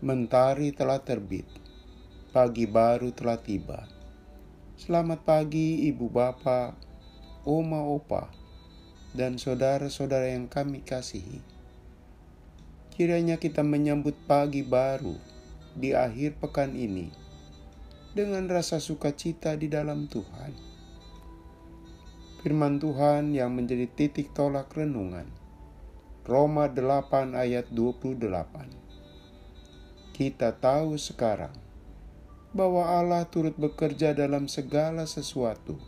Mentari telah terbit, pagi baru telah tiba. Selamat pagi ibu bapa, oma opa, dan saudara-saudara yang kami kasihi. Kiranya kita menyambut pagi baru di akhir pekan ini dengan rasa sukacita di dalam Tuhan. Firman Tuhan yang menjadi titik tolak renungan, Roma 8 ayat 28. Kita tahu sekarang bahwa Allah turut bekerja dalam segala sesuatu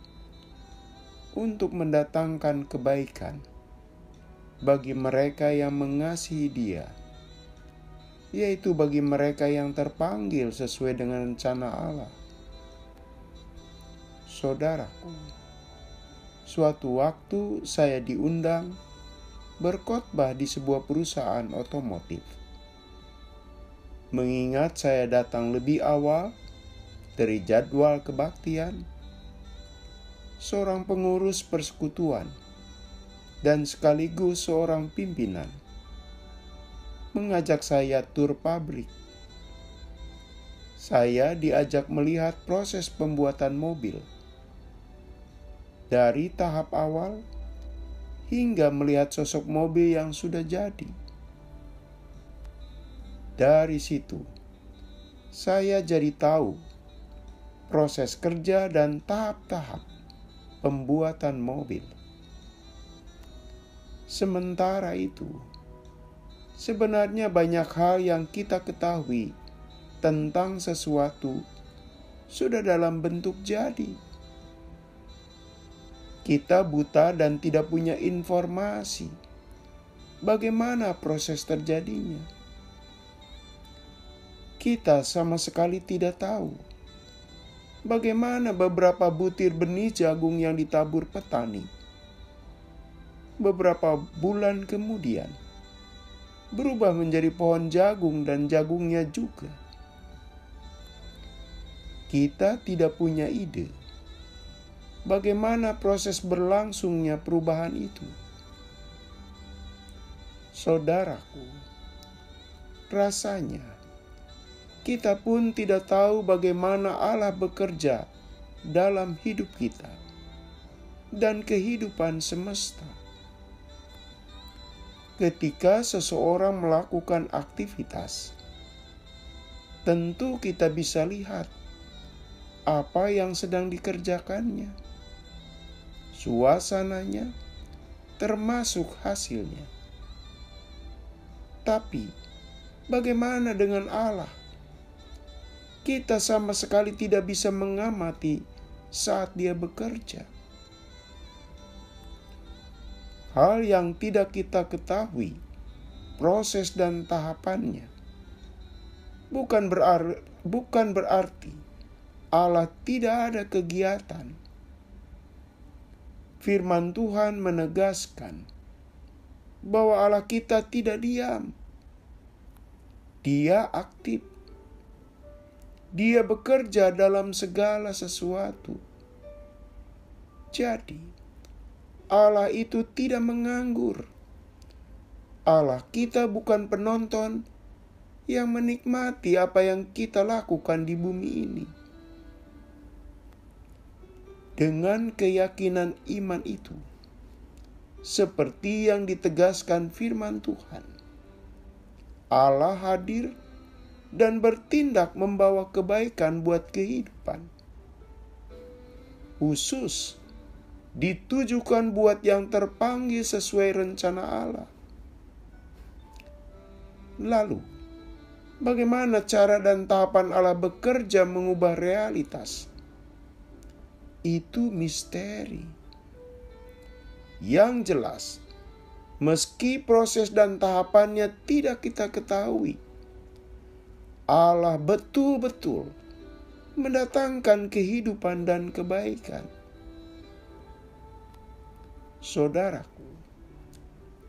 untuk mendatangkan kebaikan bagi mereka yang mengasihi Dia, yaitu bagi mereka yang terpanggil sesuai dengan rencana Allah. Saudaraku, suatu waktu saya diundang berkhotbah di sebuah perusahaan otomotif. Mengingat saya datang lebih awal dari jadwal kebaktian, seorang pengurus persekutuan dan sekaligus seorang pimpinan mengajak saya tur pabrik. Saya diajak melihat proses pembuatan mobil dari tahap awal hingga melihat sosok mobil yang sudah jadi. Dari situ, saya jadi tahu proses kerja dan tahap-tahap pembuatan mobil. Sementara itu, sebenarnya banyak hal yang kita ketahui tentang sesuatu sudah dalam bentuk jadi. Kita buta dan tidak punya informasi bagaimana proses terjadinya. Kita sama sekali tidak tahu bagaimana beberapa butir benih jagung yang ditabur petani beberapa bulan kemudian berubah menjadi pohon jagung dan jagungnya juga. Kita tidak punya ide bagaimana proses berlangsungnya perubahan itu. Saudaraku, rasanya kita pun tidak tahu bagaimana Allah bekerja dalam hidup kita dan kehidupan semesta. Ketika seseorang melakukan aktivitas, tentu kita bisa lihat apa yang sedang dikerjakannya, suasananya, termasuk hasilnya. Tapi, bagaimana dengan Allah? Kita sama sekali tidak bisa mengamati saat Dia bekerja. Hal yang tidak kita ketahui, proses dan tahapannya, bukan berarti Allah tidak ada kegiatan. Firman Tuhan menegaskan bahwa Allah kita tidak diam. Dia aktif. Dia bekerja dalam segala sesuatu. Jadi, Allah itu tidak menganggur. Allah kita bukan penonton yang menikmati apa yang kita lakukan di bumi ini. Dengan keyakinan iman itu, seperti yang ditegaskan firman Tuhan, Allah hadir dan bertindak membawa kebaikan buat kehidupan. Khusus ditujukan buat yang terpanggil sesuai rencana Allah. Lalu, bagaimana cara dan tahapan Allah bekerja mengubah realitas? Itu misteri. Yang jelas, meski proses dan tahapannya tidak kita ketahui, Allah betul-betul mendatangkan kehidupan dan kebaikan. Saudaraku,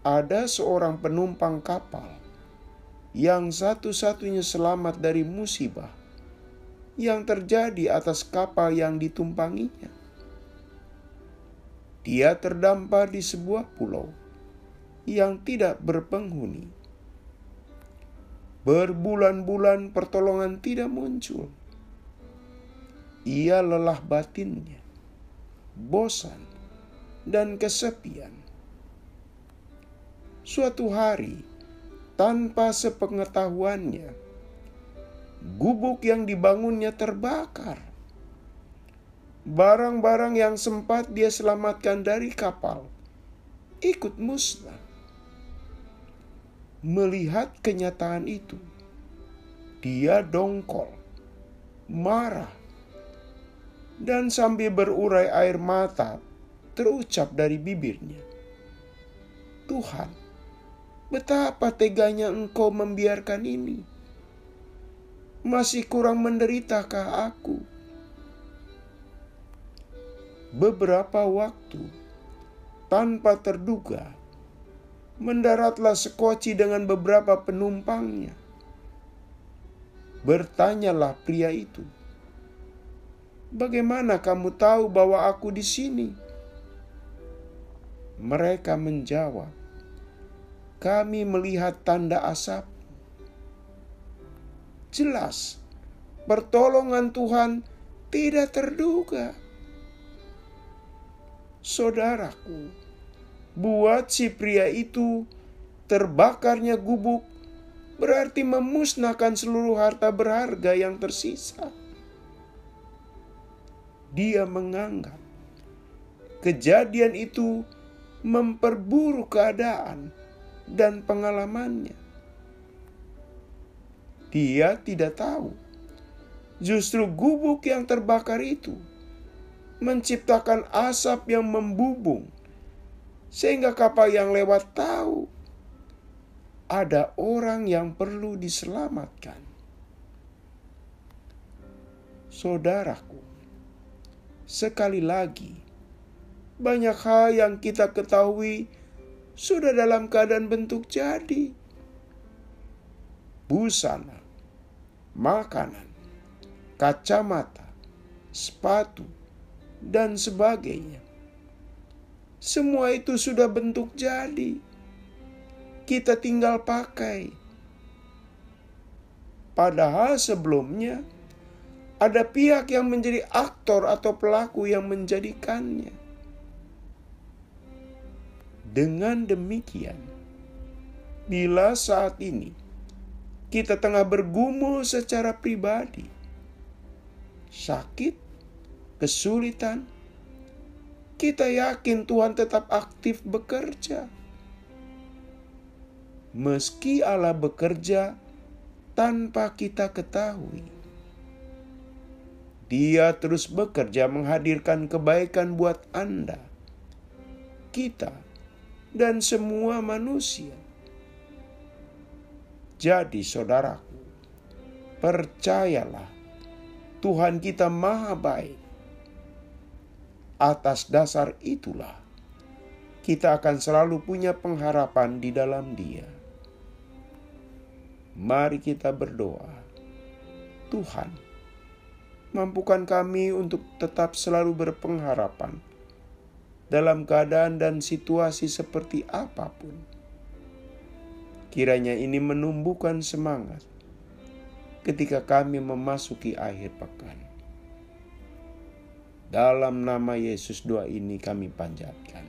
ada seorang penumpang kapal yang satu-satunya selamat dari musibah yang terjadi atas kapal yang ditumpanginya. Dia terdampar di sebuah pulau yang tidak berpenghuni. Berbulan-bulan pertolongan tidak muncul. Ia lelah batinnya, bosan, dan kesepian. Suatu hari, tanpa sepengetahuannya, gubuk yang dibangunnya terbakar. Barang-barang yang sempat dia selamatkan dari kapal ikut musnah. Melihat kenyataan itu, dia dongkol, marah, dan sambil berurai air mata terucap dari bibirnya, "Tuhan, betapa teganya Engkau membiarkan ini? Masih kurang menderitakah aku?" Beberapa waktu, tanpa terduga, mendaratlah sekoci dengan beberapa penumpangnya. Bertanyalah pria itu, "Bagaimana kamu tahu bahwa aku di sini?" Mereka menjawab, "Kami melihat tanda asap." Jelas, pertolongan Tuhan tidak terduga. Saudaraku, buat si pria itu, terbakarnya gubuk berarti memusnahkan seluruh harta berharga yang tersisa. Dia menganggap kejadian itu memperburuk keadaan dan pengalamannya. Dia tidak tahu, justru gubuk yang terbakar itu menciptakan asap yang membubung, sehingga kapal yang lewat tahu ada orang yang perlu diselamatkan. Saudaraku, sekali lagi, banyak hal yang kita ketahui sudah dalam keadaan bentuk jadi. Busana, makanan, kacamata, sepatu, dan sebagainya. Semua itu sudah bentuk jadi. Kita tinggal pakai. Padahal sebelumnya ada pihak yang menjadi aktor atau pelaku yang menjadikannya. Dengan demikian, bila saat ini kita tengah bergumul secara pribadi, sakit, kesulitan, kita yakin Tuhan tetap aktif bekerja. Meski Allah bekerja tanpa kita ketahui, Dia terus bekerja menghadirkan kebaikan buat Anda, kita, dan semua manusia. Jadi saudaraku, percayalah, Tuhan kita maha baik. Atas dasar itulah, kita akan selalu punya pengharapan di dalam Dia. Mari kita berdoa. Tuhan, mampukan kami untuk tetap selalu berpengharapan dalam keadaan dan situasi seperti apapun. Kiranya ini menumbuhkan semangat ketika kami memasuki akhir pekan. Dalam nama Yesus doa ini kami panjatkan.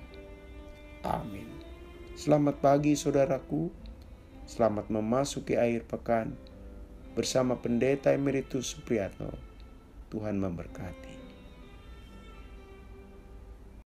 Amin. Selamat pagi saudaraku. Selamat memasuki akhir pekan bersama Pendeta Emeritus Supriyatno. Tuhan memberkati.